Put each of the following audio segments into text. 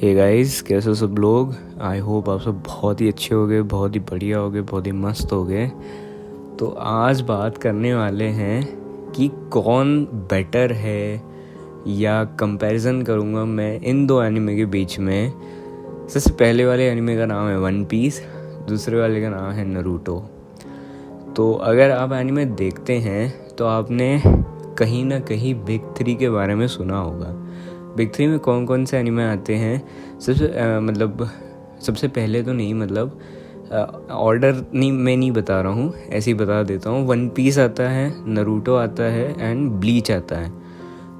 Hey guys, कैसे हो सब लोग। आई होप आप सब बहुत ही अच्छे होगे, बहुत ही बढ़िया होगे, बहुत ही मस्त होगे। तो आज बात करने वाले हैं कि कौन बेटर है, या कंपैरिजन करूँगा मैं इन दो एनिमे के बीच में। सबसे पहले वाले एनिमे का नाम है वन पीस, दूसरे वाले का नाम है नारुतो। तो अगर आप एनिमे देखते हैं तो आपने कहीं ना कहीं बिग थ्री के बारे में सुना होगा। बिग थ्री में कौन कौन से एनिमे आते हैं? सबसे पहले तो नहीं, ऑर्डर नहीं बता रहा हूँ, ऐसे ही बता देता हूँ। वन पीस आता है, नारुतो आता है एंड ब्लीच आता है।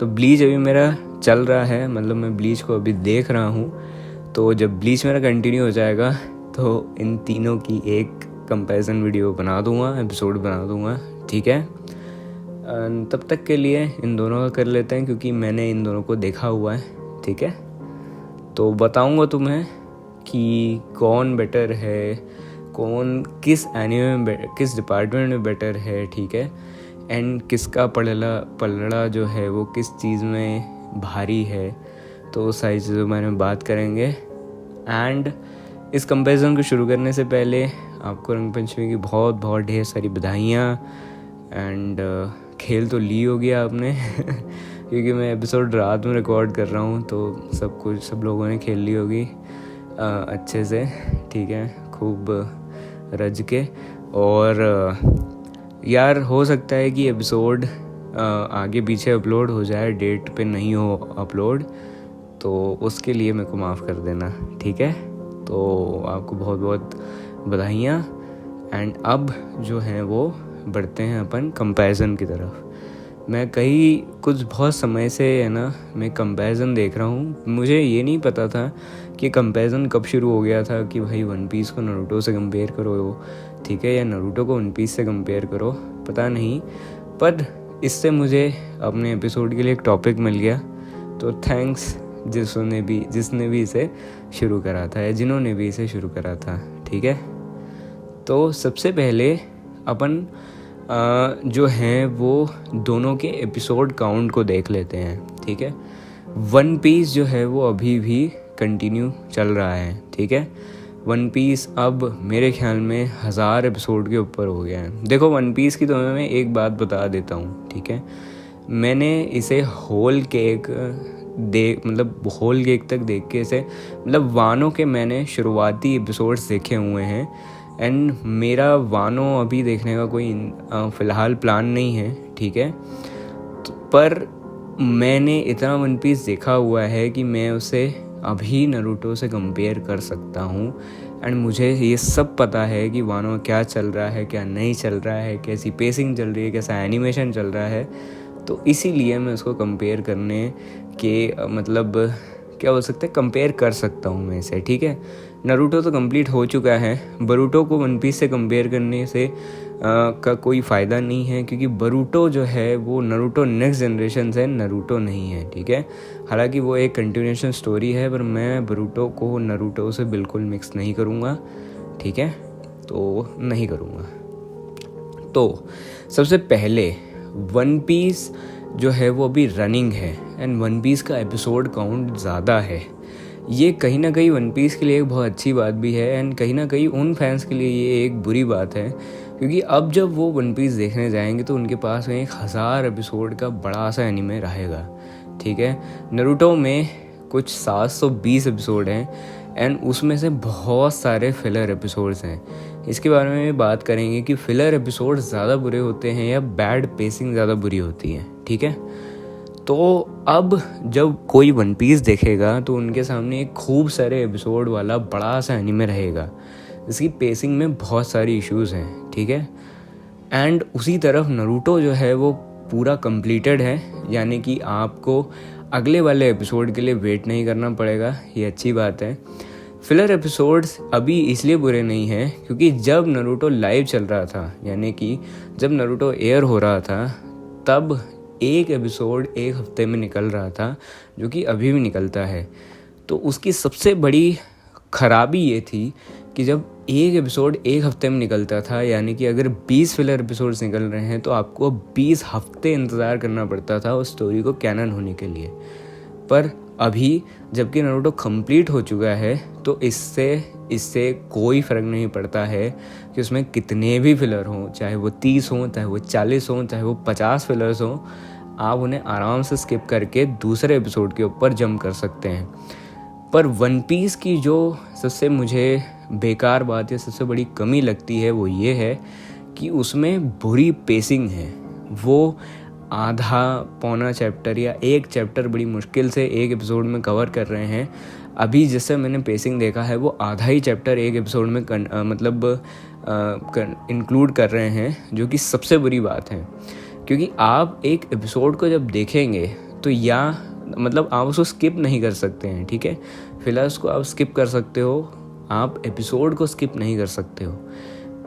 तो ब्लीच अभी मेरा चल रहा है, मैं ब्लीच को अभी देख रहा हूँ। तो जब ब्लीच मेरा कंटिन्यू हो जाएगा तो इन तीनों की एक कंपैरिजन वीडियो बना दूँगा, एपिसोड बना दूँगा, ठीक है। तब तक के लिए इन दोनों का कर लेते हैं, क्योंकि मैंने इन दोनों को देखा हुआ है, ठीक है। तो बताऊंगा तुम्हें कि कौन बेटर है, कौन किस एनिमे में, किस डिपार्टमेंट में बेटर है, ठीक है। एंड किसका पलड़ा जो है वो किस चीज़ में भारी है। तो सारी चीज़ों बारे में बात करेंगे। एंड इस कंपैरिजन को शुरू करने से पहले आपको रंग पंचमी की बहुत बहुत ढेर सारी बधाइयाँ। एंड खेल तो ली होगी आपने क्योंकि मैं एपिसोड रात में रिकॉर्ड कर रहा हूँ, तो सब लोगों ने खेल ली होगी अच्छे से, ठीक है, खूब रज के। और यार हो सकता है कि एपिसोड आगे पीछे अपलोड हो जाए, डेट पे नहीं हो अपलोड, तो उसके लिए मेरे को माफ़ कर देना, ठीक है। तो आपको बहुत बहुत बधाइयाँ। एंड अब जो है वो बढ़ते हैं अपन कंपैरिजन की तरफ। मैं कुछ बहुत समय से है ना, मैं कंपैरिजन देख रहा हूँ। मुझे ये नहीं पता था कि कंपैरिजन कब शुरू हो गया था कि भाई वन पीस को नारुतो से कंपेयर करो, ठीक है, या नारुतो को वन पीस से कंपेयर करो, पता नहीं। पर इससे मुझे अपने एपिसोड के लिए एक टॉपिक मिल गया। तो थैंक्स जिसने भी इसे शुरू करा था, या जिन्होंने भी इसे शुरू करा था, ठीक है। तो सबसे पहले अपन जो हैं वो दोनों के एपिसोड काउंट को देख लेते हैं, ठीक है। वन पीस जो है वो अभी भी कंटिन्यू चल रहा है, ठीक है। वन पीस अब मेरे ख्याल में 1000 एपिसोड के ऊपर हो गया है। देखो, वन पीस की तो मैं एक बात बता देता हूँ, ठीक है। मैंने इसे होल केक तक देख के इसे वानों के मैंने शुरुआती एपिसोड्स देखे हुए हैं। एंड मेरा वानो अभी देखने का कोई फ़िलहाल प्लान नहीं है, ठीक है। पर मैंने इतना वन पीस देखा हुआ है कि मैं उसे अभी नारुतो से कंपेयर कर सकता हूँ। एंड मुझे ये सब पता है कि वानो क्या चल रहा है, क्या नहीं चल रहा है, कैसी पेसिंग चल रही है, कैसा एनिमेशन चल रहा है। तो इसीलिए मैं उसको कंपेयर करने के क्या हो सकता है, कंपेयर कर सकता हूँ मैं इसे, ठीक है। नारुतो तो कंप्लीट हो चुका है, बरूटो को वन पीस से कंपेयर करने से का कोई फ़ायदा नहीं है, क्योंकि बरूटो जो है वो नारुतो नेक्स्ट जनरेशन से नारुतो नहीं है, ठीक है। हालांकि वो एक कंटिन्यूएशन स्टोरी है, पर मैं बरूटो को नारुतो से बिल्कुल मिक्स नहीं करूँगा, ठीक है। तो नहीं करूँगा। तो सबसे पहले वन पीस जो है वो अभी रनिंग है, एंड वन पीस का एपिसोड काउंट ज़्यादा है। ये कहीं ना कहीं वन पीस के लिए एक बहुत अच्छी बात भी है, एंड कहीं ना कहीं उन फैंस के लिए ये एक बुरी बात है, क्योंकि अब जब वो वन पीस देखने जाएंगे तो उनके पास में 1000 एपिसोड का बड़ा सा एनिमे रहेगा, ठीक है। नारुतो में कुछ 720 एपिसोड हैं, एंड उसमें से बहुत सारे फिलर एपिसोड्स हैं। इसके बारे में बात करेंगे कि फिलर एपिसोड ज़्यादा बुरे होते हैं या बैड पेसिंग ज़्यादा बुरी होती है, ठीक है। तो अब जब कोई वन पीस देखेगा तो उनके सामने एक खूब सारे एपिसोड वाला बड़ा सा एनिमे रहेगा, जिसकी पेसिंग में बहुत सारी इश्यूज़ हैं, ठीक है। एंड उसी तरफ नारुतो जो है वो पूरा कंप्लीटेड है, यानी कि आपको अगले वाले एपिसोड के लिए वेट नहीं करना पड़ेगा, ये अच्छी बात है। फिलर एपिसोड्स अभी इसलिए बुरे नहीं हैं क्योंकि जब नारुतो लाइव चल रहा था, यानी कि जब नारुतो एयर हो रहा था, तब एक एपिसोड एक हफ्ते में निकल रहा था, जो कि अभी भी निकलता है। तो उसकी सबसे बड़ी ख़राबी ये थी कि जब एक एपिसोड एक हफ्ते में निकलता था, यानी कि अगर 20 फिलर एपिसोड्स निकल रहे हैं तो आपको 20 हफ्ते इंतज़ार करना पड़ता था उस स्टोरी को कैनन होने के लिए। पर अभी जबकि नारुतो कंप्लीट हो चुका है, तो इससे कोई फ़र्क नहीं पड़ता है कि उसमें कितने भी फिलर हों, चाहे वो 30 हों, चाहे वो 40 हों, चाहे वो 50 फिलर्स हों, आप उन्हें आराम से स्किप करके दूसरे एपिसोड के ऊपर जंप कर सकते हैं। पर वन पीस की जो सबसे मुझे बेकार बात या सबसे बड़ी कमी लगती है वो ये है कि उसमें बुरी पेसिंग है। वो आधा पौना चैप्टर या एक चैप्टर बड़ी मुश्किल से एक एपिसोड में कवर कर रहे हैं। अभी जिससे मैंने पेसिंग देखा है वो आधा ही चैप्टर एक एपिसोड में इंक्लूड कर रहे हैं, जो कि सबसे बुरी बात है। क्योंकि आप एक एपिसोड को जब देखेंगे तो आप उसको स्किप नहीं कर सकते हैं, ठीक है। फिलर्स को आप स्किप कर सकते हो, आप एपिसोड को स्किप नहीं कर सकते हो।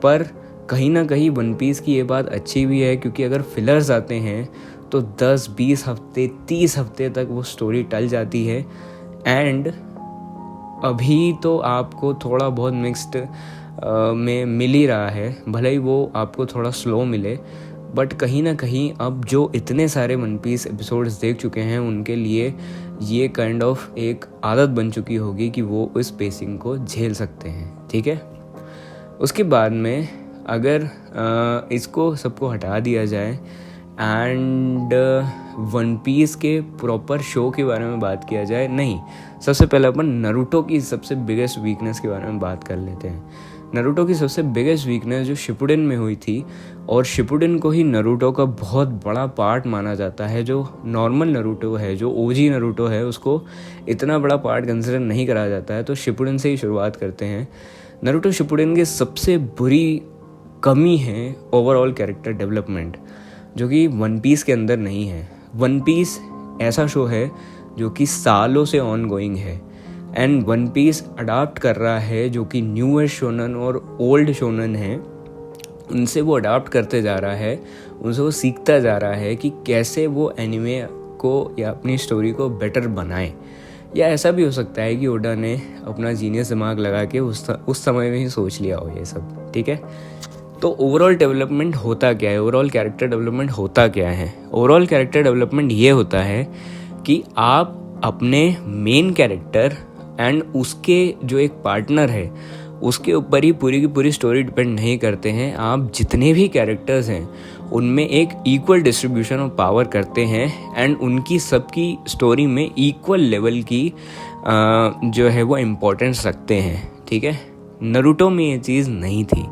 पर कहीं ना कहीं वन पीस की ये बात अच्छी भी है, क्योंकि अगर फिलर्स आते हैं तो 10-20 हफ्ते 30 हफ्ते तक वो स्टोरी टल जाती है। एंड अभी तो आपको थोड़ा बहुत मिक्स्ड में मिल ही रहा है, भले ही वो आपको थोड़ा स्लो मिले, बट कहीं ना कहीं अब जो इतने सारे वन पीस एपिसोड्स देख चुके हैं उनके लिए ये काइंड ऑफ एक आदत बन चुकी होगी कि वो इस पेसिंग को झेल सकते हैं, ठीक है। उसके बाद में अगर इसको सबको हटा दिया जाए एंड वन पीस के प्रॉपर शो के बारे में बात किया जाए, नहीं, सबसे पहले अपन नारुतो की सबसे बिगेस्ट वीकनेस के बारे में बात कर लेते हैं। नारुतो की सबसे बिगेस्ट वीकनेस जो शिपुडेन में हुई थी, और शिपुडेन को ही नारुतो का बहुत बड़ा पार्ट माना जाता है। जो नॉर्मल नारुतो है, जो ओजी नारुतो है, उसको इतना बड़ा पार्ट कंसिडर नहीं करा जाता है। तो शिपुडेन से ही शुरुआत करते हैं। नारुतो शिपुडेन की सबसे बुरी कमी है ओवरऑल कैरेक्टर डेवलपमेंट, जो कि वन पीस के अंदर नहीं है। वन पीस ऐसा शो है जो कि सालों से ऑन गोइंग है, एंड वन पीस अडाप्ट कर रहा है जो कि न्यूअर शोनन और ओल्ड शोनन है, उनसे वो अडाप्ट करते जा रहा है, उनसे वो सीखता जा रहा है कि कैसे वो एनिमे को या अपनी स्टोरी को बेटर बनाए। या ऐसा भी हो सकता है कि ओडा ने अपना जीनियस दिमाग लगा के उस समय में ही सोच लिया हो ये सब, ठीक है। तो ओवरऑल डेवलपमेंट होता क्या है, ओवरऑल कैरेक्टर डेवलपमेंट होता क्या है? ओवरऑल कैरेक्टर डेवलपमेंट ये होता है कि आप अपने मेन कैरेक्टर एंड उसके जो एक पार्टनर है उसके ऊपर ही पूरी की पूरी स्टोरी डिपेंड नहीं करते हैं। आप जितने भी कैरेक्टर्स हैं उनमें एक इक्वल डिस्ट्रीब्यूशन ऑफ पावर करते हैं, एंड उनकी सबकी स्टोरी में इक्वल लेवल की जो है वो इम्पोर्टेंस रखते हैं, ठीक है। नारुतो में ये चीज़ नहीं थी।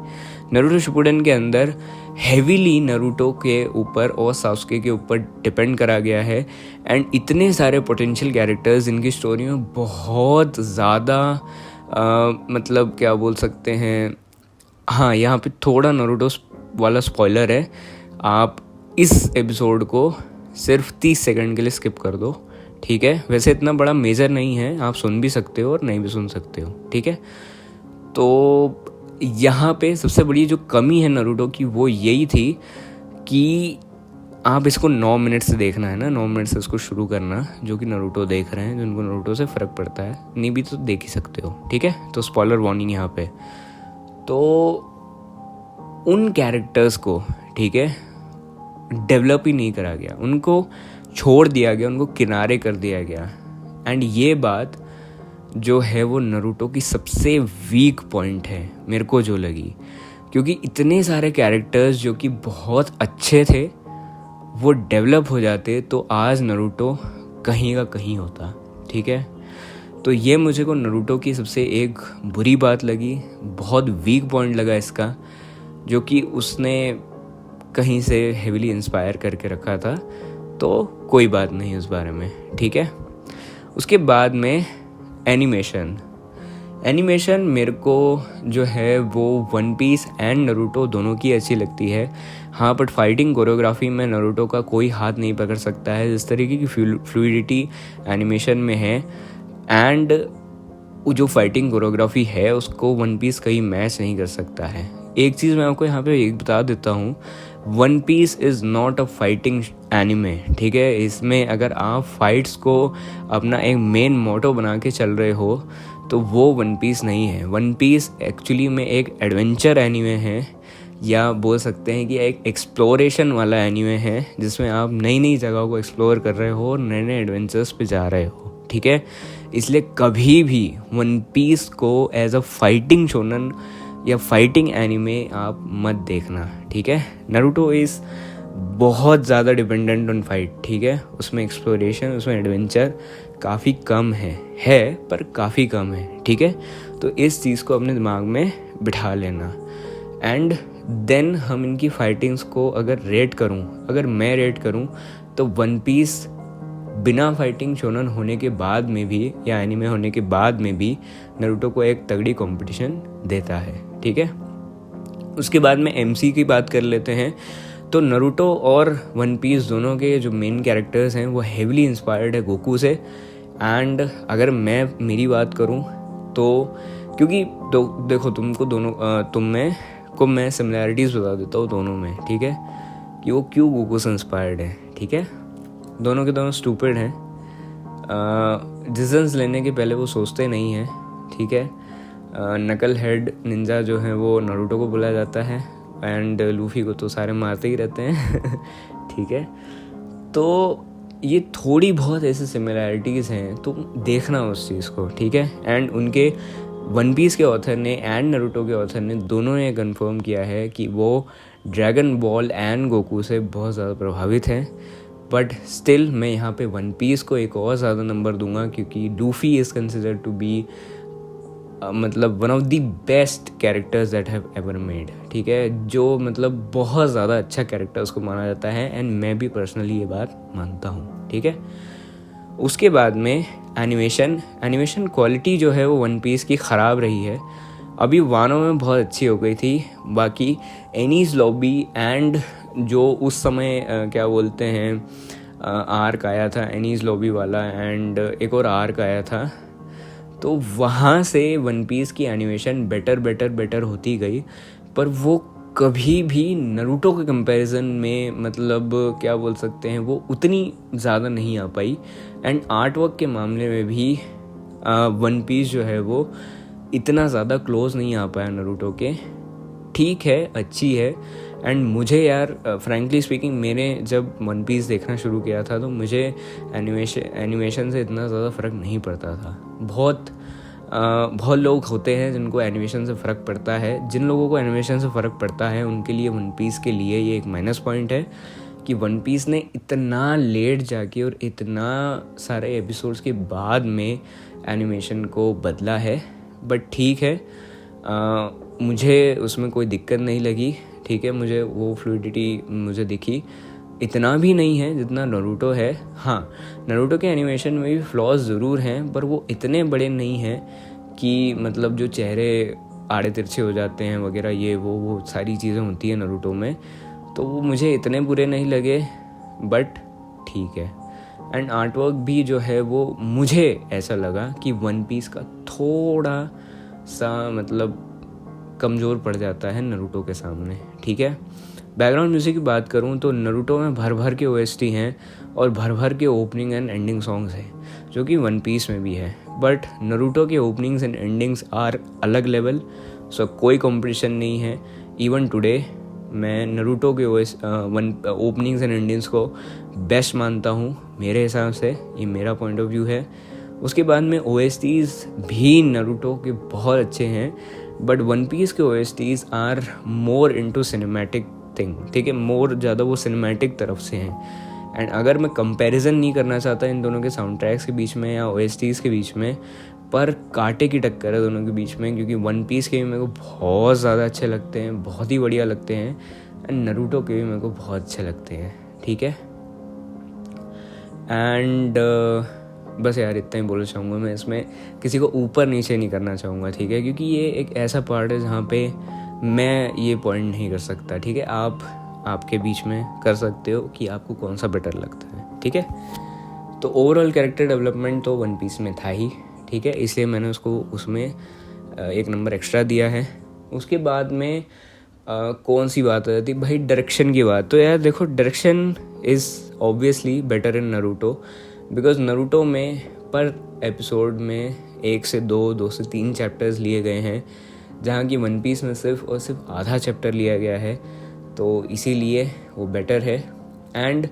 नारुतो शिपुडेन के अंदर हेवीली नारुतो के ऊपर और सासुके के ऊपर डिपेंड करा गया है, एंड इतने सारे पोटेंशियल कैरेक्टर्स इनकी स्टोरी में बहुत ज़्यादा क्या बोल सकते हैं। हाँ, यहाँ पे थोड़ा नारुतो वाला स्पॉइलर है, आप इस एपिसोड को सिर्फ 30 सेकंड के लिए स्किप कर दो, ठीक है। वैसे इतना बड़ा मेजर नहीं है, आप सुन भी सकते हो और नहीं भी सुन सकते हो, ठीक है। तो यहाँ पे सबसे बड़ी जो कमी है नारुतो की वो यही थी कि आप इसको 9 मिनट से देखना है ना, 9 मिनट से इसको शुरू करना, जो कि नारुतो देख रहे हैं, जिनको नारुतो से फ़र्क पड़ता है, नहीं भी तो देख ही सकते हो, ठीक है। तो स्पॉइलर वार्निंग यहाँ पे। तो उन कैरेक्टर्स को, ठीक है, डेवलप ही नहीं करा गया, उनको छोड़ दिया गया, उनको किनारे कर दिया गया। एंड ये बात जो है वो नारुतो की सबसे वीक पॉइंट है मेरे को जो लगी, क्योंकि इतने सारे कैरेक्टर्स जो कि बहुत अच्छे थे वो डेवलप हो जाते तो आज नारुतो कहीं का कहीं होता, ठीक है। तो ये मुझे को नारुतो की सबसे एक बुरी बात लगी, बहुत वीक पॉइंट लगा इसका, जो कि उसने कहीं से हेविली इंस्पायर करके रखा था। तो कोई बात नहीं उस बारे में, ठीक है। उसके बाद में एनिमेशन मेरे को जो है वो वन पीस एंड नारुतो दोनों की अच्छी लगती है। हाँ, बट फाइटिंग कोरियोग्राफी में नारुतो का कोई हाथ नहीं पकड़ सकता है जिस तरीके की फ्लूइडिटी एनिमेशन में है, एंड जो फाइटिंग कोरियोग्राफी है उसको वन पीस कहीं मैच नहीं कर सकता है। एक चीज़ मैं आपको यहाँ पे एक बता देता हूँ, One Piece is not a fighting anime, ठीक है। इसमें अगर आप फाइट्स को अपना एक मेन मोटो बना के चल रहे हो तो वो वन पीस नहीं है। वन पीस एक्चुअली में एक एडवेंचर एनिमे है, या बोल सकते हैं कि एक एक्सप्लोरेशन वाला एनिमे है, जिसमें आप नई नई जगहों को एक्सप्लोर कर रहे हो और नए नए एडवेंचर्स पे जा रहे हो, ठीक है। इसलिए कभी भी वन पीस को एज अ फाइटिंग शोनन या फाइटिंग एनिमे आप मत देखना, ठीक है। नारुतो इज़ बहुत ज़्यादा डिपेंडेंट ऑन फाइट, ठीक है। उसमें एक्सप्लोरेशन, उसमें एडवेंचर काफ़ी कम है पर काफ़ी कम है, ठीक है। तो इस चीज़ को अपने दिमाग में बिठा लेना। एंड देन हम इनकी फाइटिंग्स को अगर मैं रेट करूँ तो वन पीस बिना फाइटिंग शोनन होने के बाद में भी या एनिमे होने के बाद में भी नारुतो को एक तगड़ी कंपटीशन देता है, ठीक है। उसके बाद में एमसी की बात कर लेते हैं। तो नारुतो और वन पीस दोनों के जो मेन कैरेक्टर्स हैं वो हेविली इंस्पायर्ड है गोकू से। एंड अगर मैं मेरी बात करूं तो क्योंकि तो देखो मैं सिमिलैरिटीज़ बता देता हूँ दोनों में, ठीक है, कि वो क्यों गोकू से इंस्पायर्ड है, ठीक है। दोनों के दोनों स्टूपिड हैं। डिसीजंस लेने के पहले वो सोचते नहीं हैं, ठीक है। नकल हेड निंजा जो है वो नारुतो को बुलाया जाता है एंड लूफी को तो सारे मारते ही रहते हैं ठीक है। तो ये थोड़ी बहुत ऐसे सिमिलैरिटीज़ हैं, तुम देखना उस चीज़ को, ठीक है। एंड उनके वन पीस के ऑथर ने एंड नारुतो के ऑथर ने दोनों ने कंफर्म किया है कि वो ड्रैगन बॉल एंड गोकू से बहुत ज़्यादा प्रभावित हैं। बट स्टिल मैं यहाँ पे वन पीस को एक और ज़्यादा नंबर दूंगा क्योंकि Luffy is considered to be मतलब one of the best characters that have ever made, ठीक है। जो मतलब बहुत ज़्यादा अच्छा कैरेक्टर उसको माना जाता है एंड मैं भी पर्सनली ये बात मानता हूँ, ठीक है। उसके बाद में एनिमेशन क्वालिटी जो है वो वन पीस की ख़राब रही है। अभी वानो में बहुत अच्छी हो गई थी, बाकी एनीज लॉबी एंड जो उस समय क्या बोलते हैं आर्क आया था एनीज लॉबी वाला एंड एक और आर्क आया था, तो वहाँ से वन पीस की एनिमेशन बेटर होती गई। पर वो कभी भी नारुतो के कंपैरिजन में मतलब क्या बोल सकते हैं वो उतनी ज़्यादा नहीं आ पाई। एंड आर्ट वर्क के मामले में भी वन पीस जो है वो इतना ज़्यादा क्लोज नहीं आ पाया नारुतो के। ठीक है, अच्छी है। एंड मुझे यार फ्रैंकली स्पीकिंग मैंने जब वन पीस देखना शुरू किया था तो मुझे एनिमेशन से इतना ज़्यादा फ़र्क नहीं पड़ता था। बहुत लोग होते हैं जिनको एनिमेशन से फ़र्क पड़ता है। जिन लोगों को एनिमेशन से फ़र्क पड़ता है उनके लिए वन पीस के लिए ये एक माइनस पॉइंट है कि वन पीस ने इतना लेट जाके और इतना सारे एपिसोड्स के बाद में एनिमेशन को बदला है। बट ठीक है, मुझे उसमें कोई दिक्कत नहीं लगी, ठीक है। मुझे वो फ्लूइडिटी मुझे दिखी, इतना भी नहीं है जितना नारुतो है। हाँ, नारुतो के एनिमेशन में भी फ्लॉज ज़रूर हैं पर वो इतने बड़े नहीं हैं कि मतलब जो चेहरे आड़े तिरछे हो जाते हैं वगैरह ये वो सारी चीज़ें होती हैं नारुतो में, तो वो मुझे इतने बुरे नहीं लगे। बट ठीक है। एंड आर्ट वर्क भी जो है वो मुझे ऐसा लगा कि वन पीस का थोड़ा सा मतलब कमज़ोर पड़ जाता है नारुतो के सामने, ठीक है। बैकग्राउंड म्यूज़िक की बात करूँ तो नारुतो में भर के OST हैं और भर के ओपनिंग एंड एंडिंग सॉन्ग्स हैं जो कि वन पीस में भी है। बट नारुतो के ओपनिंग्स एंड एंडिंग्स आर अलग लेवल, सो कोई कंपटीशन नहीं है। इवन टुडे मैं नारुतो के ओपनिंग्स एंड एंडिंग्स को बेस्ट मानता हूँ मेरे हिसाब से, ये मेरा पॉइंट ऑफ व्यू है। उसके बाद में OSTs भी नारुतो के बहुत अच्छे हैं बट वन पीस के OSTs are more into cinematic thing, ठीक है। मोर ज़्यादा वो सिनेमैटिक तरफ से हैं। एंड अगर मैं कंपैरिजन नहीं करना चाहता इन दोनों के साउंड ट्रैक्स के बीच में या OSTs के बीच में, पर कांटे की टक्कर है दोनों के बीच में, क्योंकि वन पीस के भी मेरे को बहुत ज़्यादा अच्छे लगते हैं, बहुत ही बढ़िया लगते हैं। एंड नारुतो के भी मेरे को बहुत अच्छे लगते हैं, ठीक है। एंड बस यार इतना ही बोलना चाहूँगा मैं, इसमें किसी को ऊपर नीचे नहीं करना चाहूँगा, ठीक है, क्योंकि ये एक ऐसा पार्ट है जहाँ पे मैं ये पॉइंट नहीं कर सकता, ठीक है। आप आपके बीच में कर सकते हो कि आपको कौन सा बेटर लगता है, ठीक है। तो ओवरऑल कैरेक्टर डेवलपमेंट तो वन पीस में था ही, ठीक है, इसलिए मैंने उसको उसमें एक नंबर एक्स्ट्रा दिया है। उसके बाद में कौन सी बात आ जाती भाई, डायरेक्शन की बात। तो यार देखो, direction is obviously better in Naruto because Naruto में पर एपिसोड में 1 से 2 से 3 चैप्टर्स लिए गए हैं, जहाँ की वन पीस में सिर्फ और सिर्फ आधा चैप्टर लिया गया है, तो इसीलिए वो बेटर है। एंड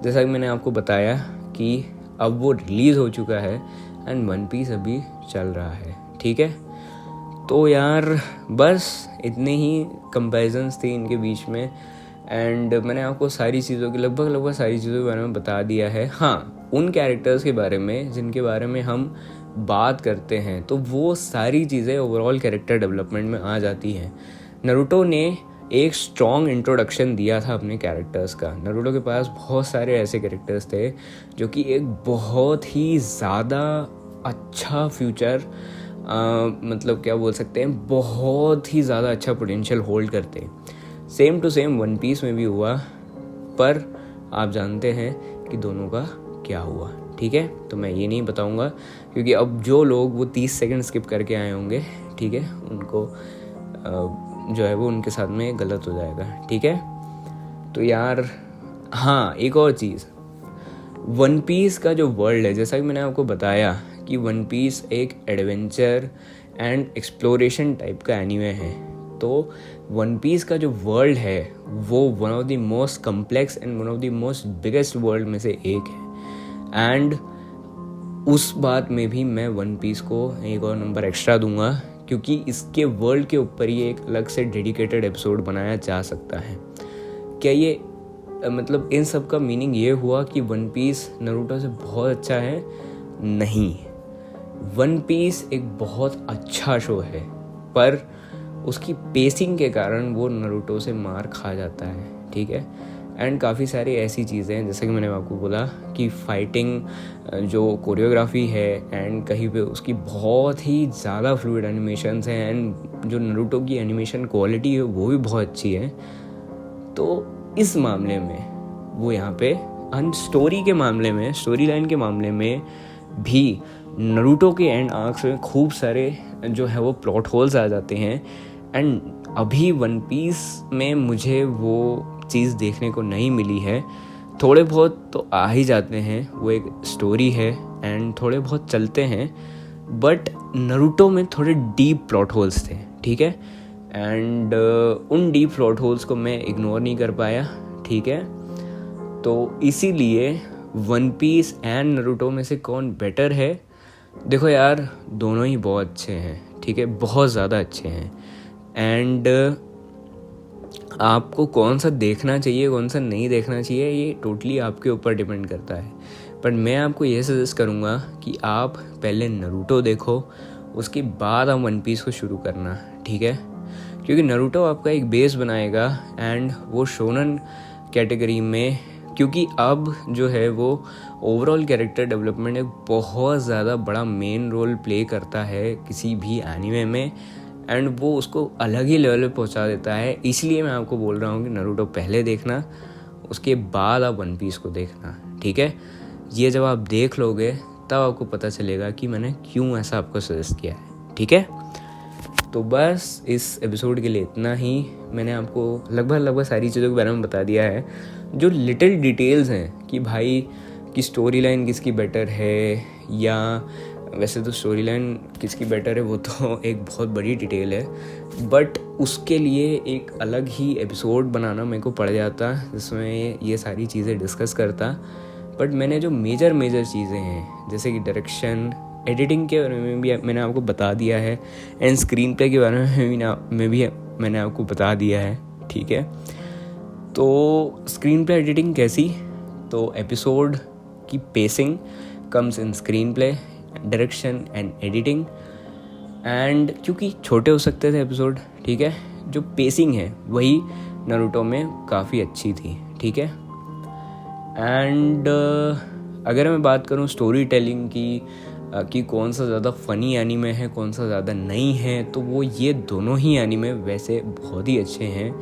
जैसा कि मैंने आपको बताया कि अब वो रिलीज़ हो चुका है एंड वन पीस अभी चल रहा है, ठीक है। तो यार बस इतने ही कंपैरिजन्स थे इनके बीच में एंड मैंने आपको सारी चीज़ों की लगभग सारी चीज़ों के बारे में बता दिया है। हाँ, उन कैरेक्टर्स के बारे में जिनके बारे में हम बात करते हैं तो वो सारी चीज़ें ओवरऑल कैरेक्टर डेवलपमेंट में आ जाती हैं। नरूटो ने एक स्ट्रॉन्ग इंट्रोडक्शन दिया था अपने कैरेक्टर्स का। नरूटो के पास बहुत सारे ऐसे कैरेक्टर्स थे जो कि एक बहुत ही ज़्यादा अच्छा फ्यूचर मतलब क्या बोल सकते हैं, बहुत ही ज़्यादा अच्छा पोटेंशियल होल्ड करते। Same to same One Piece में भी हुआ, पर आप जानते हैं कि दोनों का क्या हुआ, ठीक है। तो मैं ये नहीं बताऊंगा क्योंकि अब जो लोग वो 30 सेकंड स्किप करके आए होंगे, ठीक है, उनको जो है वो उनके साथ में गलत हो जाएगा, ठीक है। तो यार हाँ, एक और चीज़, वन पीस का जो वर्ल्ड है, जैसा कि मैंने आपको बताया कि वन पीस एक एडवेंचर एंड एक्सप्लोरेशन टाइप का एनीमे है। तो वन पीस का जो वर्ल्ड है वो one of the most complex and one of the most biggest world में से एक है। एंड उस बात में भी मैं वन पीस को एक और नंबर एक्स्ट्रा दूंगा क्योंकि इसके वर्ल्ड के ऊपर ही एक अलग से डेडिकेटेड एपिसोड बनाया जा सकता है। क्या ये मतलब इन सब का मीनिंग ये हुआ कि वन पीस नरूटो से बहुत अच्छा है? नहीं, वन पीस एक बहुत अच्छा शो है, पर उसकी पेसिंग के कारण वो नरूटो से मार खा जाता है, ठीक है। एंड काफ़ी सारी ऐसी चीज़ें हैं, जैसे कि मैंने आपको बोला कि फाइटिंग जो कोरियोग्राफी है एंड कहीं पे उसकी बहुत ही ज़्यादा फ्लूइड एनिमेशंस हैं एंड जो नरूटो की एनिमेशन क्वालिटी है वो भी बहुत अच्छी है। तो इस मामले में वो यहाँ पे स्टोरी के मामले में, स्टोरी लाइन के मामले में भी नरूटो के एंड आर्क्स में खूब सारे जो है वो प्लॉट होल्स आ जाते हैं। एंड अभी वन पीस में मुझे वो चीज़ देखने को नहीं मिली है। थोड़े बहुत तो आ ही जाते हैं, वो एक स्टोरी है एंड थोड़े बहुत चलते हैं, बट नरूटो में थोड़े डीप प्लॉट होल्स थे, ठीक है। एंड उन डीप प्लॉट होल्स को मैं इग्नोर नहीं कर पाया, ठीक है। तो इसीलिए वन पीस एंड नरूटो में से कौन बेटर है? देखो यार, दोनों ही बहुत अच्छे हैं, ठीक है, बहुत ज़्यादा अच्छे हैं। एंड आपको कौन सा देखना चाहिए कौन सा नहीं देखना चाहिए ये टोटली आपके ऊपर डिपेंड करता है। पर मैं आपको ये सजेस्ट करूँगा कि आप पहले नरूटो देखो, उसके बाद आप वन पीस को शुरू करना, ठीक है। क्योंकि नरूटो आपका एक बेस बनाएगा एंड वो शोनन कैटेगरी में, क्योंकि अब जो है वो ओवरऑल कैरेक्टर डेवलपमेंट एक बहुत ज़्यादा बड़ा मेन रोल प्ले करता है किसी भी एनीमे में एंड वो उसको अलग ही लेवल पे पहुंचा देता है। इसलिए मैं आपको बोल रहा हूँ कि नरूटो पहले देखना, उसके बाद आप वन पीस को देखना, ठीक है। ये जब आप देख लोगे तब आपको पता चलेगा कि मैंने क्यों ऐसा आपको सजेस्ट किया है, ठीक है। तो बस इस एपिसोड के लिए इतना ही। मैंने आपको लगभग सारी चीज़ों के बारे में बता दिया है। जो लिटिल डिटेल्स हैं कि भाई कि स्टोरी लाइन किसकी बेटर है, या वैसे तो स्टोरी लाइन किसकी बेटर है वो तो एक बहुत बड़ी डिटेल है, बट उसके लिए एक अलग ही एपिसोड बनाना मेरे को पड़ जाता जिसमें ये सारी चीज़ें डिस्कस करता। बट मैंने जो मेजर चीज़ें हैं जैसे कि डायरेक्शन, एडिटिंग के बारे में भी मैंने आपको बता दिया है एंड स्क्रीन प्ले के बारे में भी मैंने आपको बता दिया है, ठीक है। तो स्क्रीन प्ले एडिटिंग कैसी? तो एपिसोड की pacing comes in screen play, direction and editing. And क्योंकि छोटे हो सकते थे एपिसोड, ठीक है, जो पेसिंग है वही नरूटो में काफ़ी अच्छी थी, ठीक है। एंड अगर मैं बात करूँ स्टोरी टेलिंग की कि कौन सा ज़्यादा फ़नी एनीमे है कौन सा ज़्यादा नहीं है, तो वो ये दोनों ही एनीमे वैसे बहुत ही अच्छे हैं।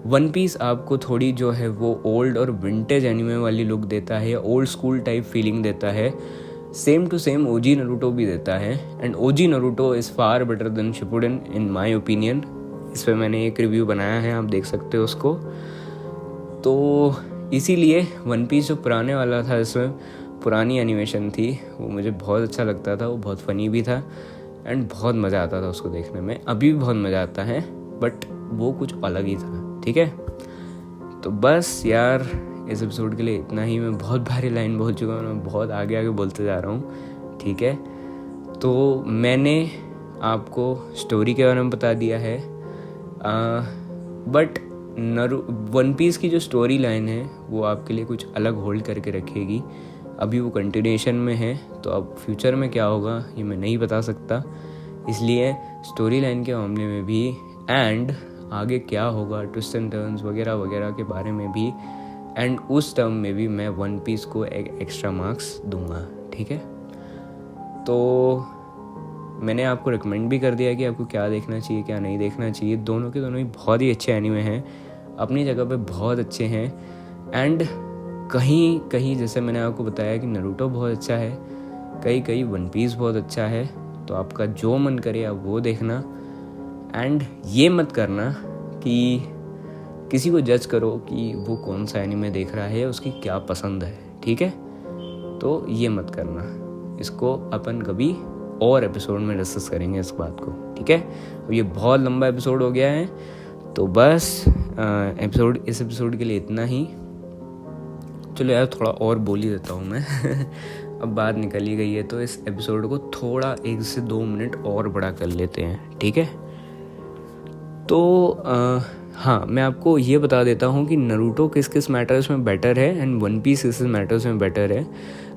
वन पीस आपको थोड़ी जो है वो ओल्ड और विंटेज एनीमे वाली लुक देता है, ओल्ड स्कूल टाइप फीलिंग देता है। Same to same OG Naruto भी देता है and OG Naruto is far better than Shippuden in my opinion. इस पर मैंने एक रिव्यू बनाया है, आप देख सकते हो उसको। तो इसीलिए वन पीस जो पुराने वाला था, इसमें पुरानी एनिमेशन थी, वो मुझे बहुत अच्छा लगता था, वो बहुत फ़नी भी था एंड बहुत मज़ा आता था उसको देखने में। अभी भी बहुत मज़ा आता है, बट वो कुछ अलग ही था, ठीक है। तो बस यार इस एपिसोड के लिए इतना ही। मैं बहुत भारी लाइन बोल चुका हूँ, मैं बहुत आगे आगे बोलते जा रहा हूँ, ठीक है। तो मैंने आपको स्टोरी के बारे में बता दिया है, बट वन पीस की जो स्टोरी लाइन है वो आपके लिए कुछ अलग होल्ड करके रखेगी। अभी वो कंटिन्यूएशन में है, तो अब फ्यूचर में क्या होगा ये मैं नहीं बता सकता, इसलिए स्टोरी लाइन के मामले में भी एंड आगे क्या होगा, ट्विस्ट एंड टर्न्स वगैरह वगैरह के बारे में भी एंड उस टर्म में भी मैं वन पीस को एक एक्स्ट्रा मार्क्स दूंगा, ठीक है। तो मैंने आपको रिकमेंड भी कर दिया कि आपको क्या देखना चाहिए क्या नहीं देखना चाहिए। दोनों के दोनों ही बहुत ही अच्छे एनिमे हैं, अपनी जगह पे बहुत अच्छे हैं। एंड कहीं कहीं जैसे मैंने आपको बताया कि नारुतो बहुत अच्छा है, कहीं कहीं वन पीस बहुत अच्छा है। तो आपका जो मन करे आप वो देखना, एंड ये मत करना कि किसी को जज करो कि वो कौन सा एनिमे देख रहा है, उसकी क्या पसंद है, ठीक है। तो ये मत करना, इसको अपन कभी और एपिसोड में डिस्कस करेंगे इस बात को, ठीक है। अब ये बहुत लंबा एपिसोड हो गया है, तो बस इस एपिसोड के लिए इतना ही। चलो यार थोड़ा और बोल ही देता हूँ मैं अब बात निकल ही गई है, तो इस एपिसोड को थोड़ा 1 से 2 मिनट और बड़ा कर लेते हैं, ठीक है। तो हाँ, मैं आपको ये बता देता हूँ कि नारुतो किस किस मैटर्स में बेटर है एंड वन पीस किस किस मैटर्स में बेटर है।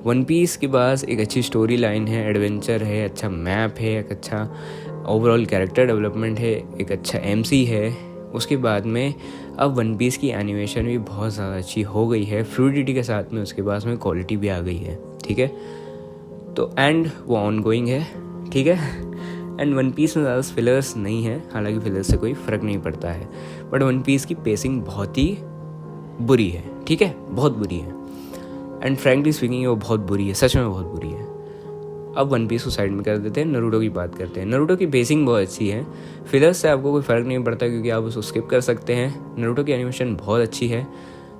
वन पीस के पास एक अच्छी स्टोरी लाइन है, एडवेंचर है, अच्छा मैप है, एक अच्छा ओवरऑल कैरेक्टर डेवलपमेंट है, एक अच्छा एमसी है। उसके बाद में अब वन पीस की एनिमेशन भी बहुत ज़्यादा अच्छी हो गई है, फ्लूइडिटी के साथ में उसके पास में क्वालिटी भी आ गई है, ठीक है। तो एंड वो ऑन गोइंग है, ठीक है। एंड वन पीस में ज़्यादा फिलर्स नहीं है, हालांकि फिलर्स से कोई फ़र्क नहीं पड़ता है, बट वन पीस की पेसिंग बहुत ही बुरी है, ठीक है, बहुत बुरी है। एंड फ्रैंकली स्पीकिंग वो बहुत बुरी है, सच में बहुत बुरी है। अब वन पीस को साइड में कर देते हैं, नारुतो की बात करते हैं। नारुतो की पेसिंग बहुत अच्छी है, फिलर्स से आपको कोई फ़र्क नहीं पड़ता क्योंकि आप उसको स्किप कर सकते हैं। नारुतो की एनिमेशन बहुत अच्छी है,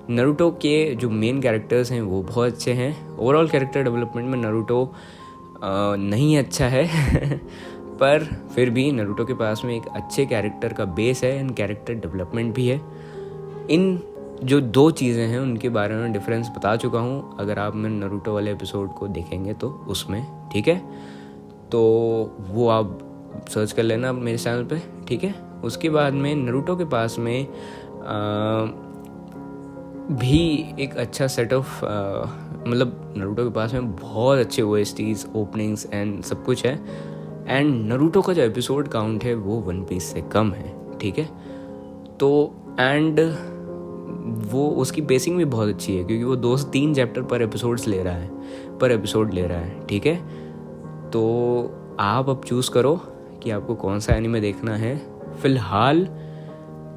नारुतो के जो मेन कैरेक्टर्स हैं वो बहुत अच्छे हैं। ओवरऑल कैरेक्टर डेवलपमेंट में नारुतो नहीं अच्छा है पर फिर भी नारुतो के पास में एक अच्छे कैरेक्टर का बेस है एंड कैरेक्टर डेवलपमेंट भी है। इन जो 2 चीज़ें हैं उनके बारे में डिफरेंस बता चुका हूँ, अगर आप मेरे नारुतो वाले एपिसोड को देखेंगे तो उसमें, ठीक है। तो वो आप सर्च कर लेना मेरे चैनल पे, ठीक है। उसके बाद में नारुतो के पास में भी एक अच्छा सेट ऑफ मतलब नारुतो के पास में बहुत अच्छे OSTs, ओपनिंग्स एंड सब कुछ है। एंड नारुतो का जो एपिसोड काउंट है वो वन पीस से कम है, ठीक है। तो एंड वो उसकी बेसिंग भी बहुत अच्छी है क्योंकि वो 2 से 3 चैप्टर पर एपिसोड ले रहा है, ठीक है। तो आप अब चूज़ करो कि आपको कौन सा एनिमे देखना है। फ़िलहाल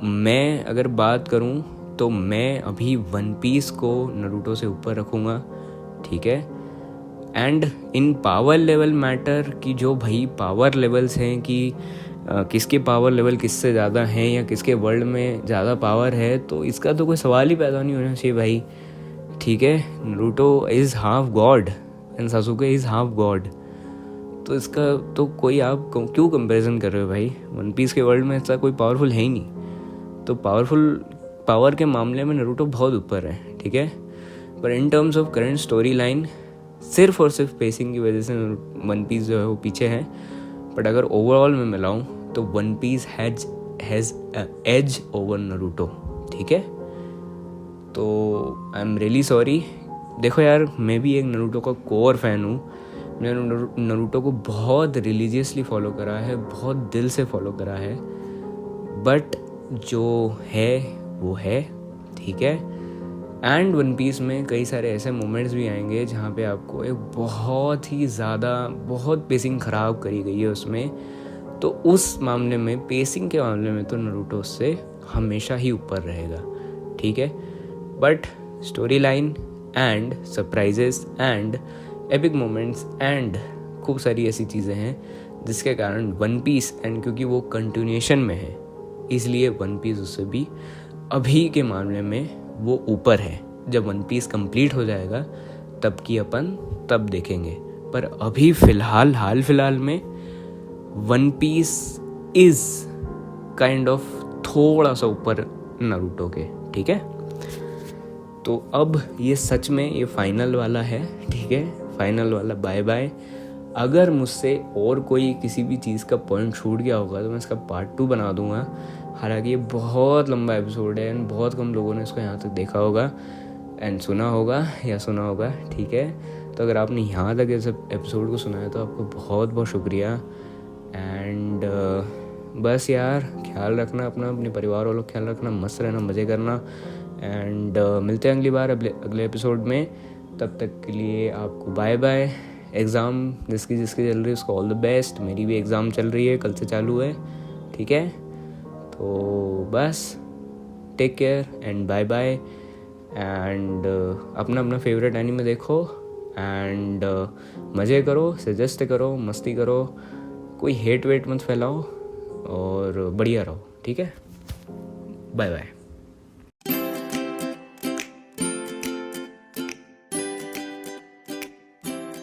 मैं अगर बात करूं तो मैं अभी वन पीस को नारुतो से ऊपर रखूँगा, ठीक है। And in power level matter की जो भाई पावर लेवल्स हैं कि किसके पावर लेवल किससे ज़्यादा हैं या किसके वर्ल्ड में ज़्यादा पावर है, तो इसका तो कोई सवाल ही पैदा नहीं होना चाहिए भाई, ठीक है। Naruto is half God and सासुके is half God, तो इसका तो कोई आप क्यों कंपैरिजन कर रहे हो भाई। वन पीस के वर्ल्ड में ऐसा कोई पावरफुल है ही नहीं, तो पावर के मामले में नारुतो बहुत ऊपर है, ठीक है। पर in terms of current story line सिर्फ और सिर्फ पेसिंग की वजह से वन पीस जो है वो पीछे है। बट अगर ओवरऑल में मिलाऊं तो One Piece has edge over Naruto, ठीक है। तो आई एम रियली सॉरी। देखो यार, मैं भी एक नारुतो का कोर फैन हूँ। मैंने नारुतो को बहुत रिलीजियसली फॉलो करा है, बहुत दिल से फॉलो करा है, बट जो है वो है, ठीक है। एंड वन पीस में कई सारे ऐसे मोमेंट्स भी आएंगे जहाँ पे आपको एक बहुत पेसिंग ख़राब करी गई है उसमें, तो उस मामले में पेसिंग के मामले में तो नारुतो से हमेशा ही ऊपर रहेगा, ठीक है। But story line and surprises and epic moments and खूब सारी ऐसी चीज़ें हैं जिसके कारण वन पीस, एंड क्योंकि वो कंटिन्यूएशन में है इसलिए वन पीस उससे भी अभी के मामले में वो ऊपर है। जब वन पीस कंप्लीट हो जाएगा तब देखेंगे, पर अभी हाल फिलहाल में One Piece is kind of थोड़ा सा ऊपर नारुतो के, ठीक है। तो अब ये सच में ये फाइनल वाला है, ठीक है, फाइनल वाला बाय बाय। अगर मुझसे और कोई किसी भी चीज़ का पॉइंट छूट गया होगा तो मैं इसका पार्ट 2 बना दूंगा। हालांकि ये बहुत लंबा एपिसोड है एंड बहुत कम लोगों ने इसको यहाँ तक देखा होगा एंड सुना होगा, ठीक है। तो अगर आपने यहाँ तक इस एपिसोड को सुना है तो आपको बहुत बहुत शुक्रिया। एंड बस यार, ख्याल रखना अपना, अपने परिवार वालों का ख्याल रखना, मस्त रहना, मज़े करना। एंड मिलते हैं अगली बार अगले एपिसोड में। तब तक के लिए आपको बाय बाय। एग्ज़ाम जिसकी चल रही है उसको ऑल द बेस्ट। मेरी भी एग्ज़ाम चल रही है, कल से चालू है, ठीक है। तो बस take care and bye bye. And अपना फेवरेट एनिमे देखो एंड मज़े करो, सजेस्ट करो, मस्ती करो, कोई हेट वेट मत फैलाओ और बढ़िया रहो, ठीक है। Bye bye.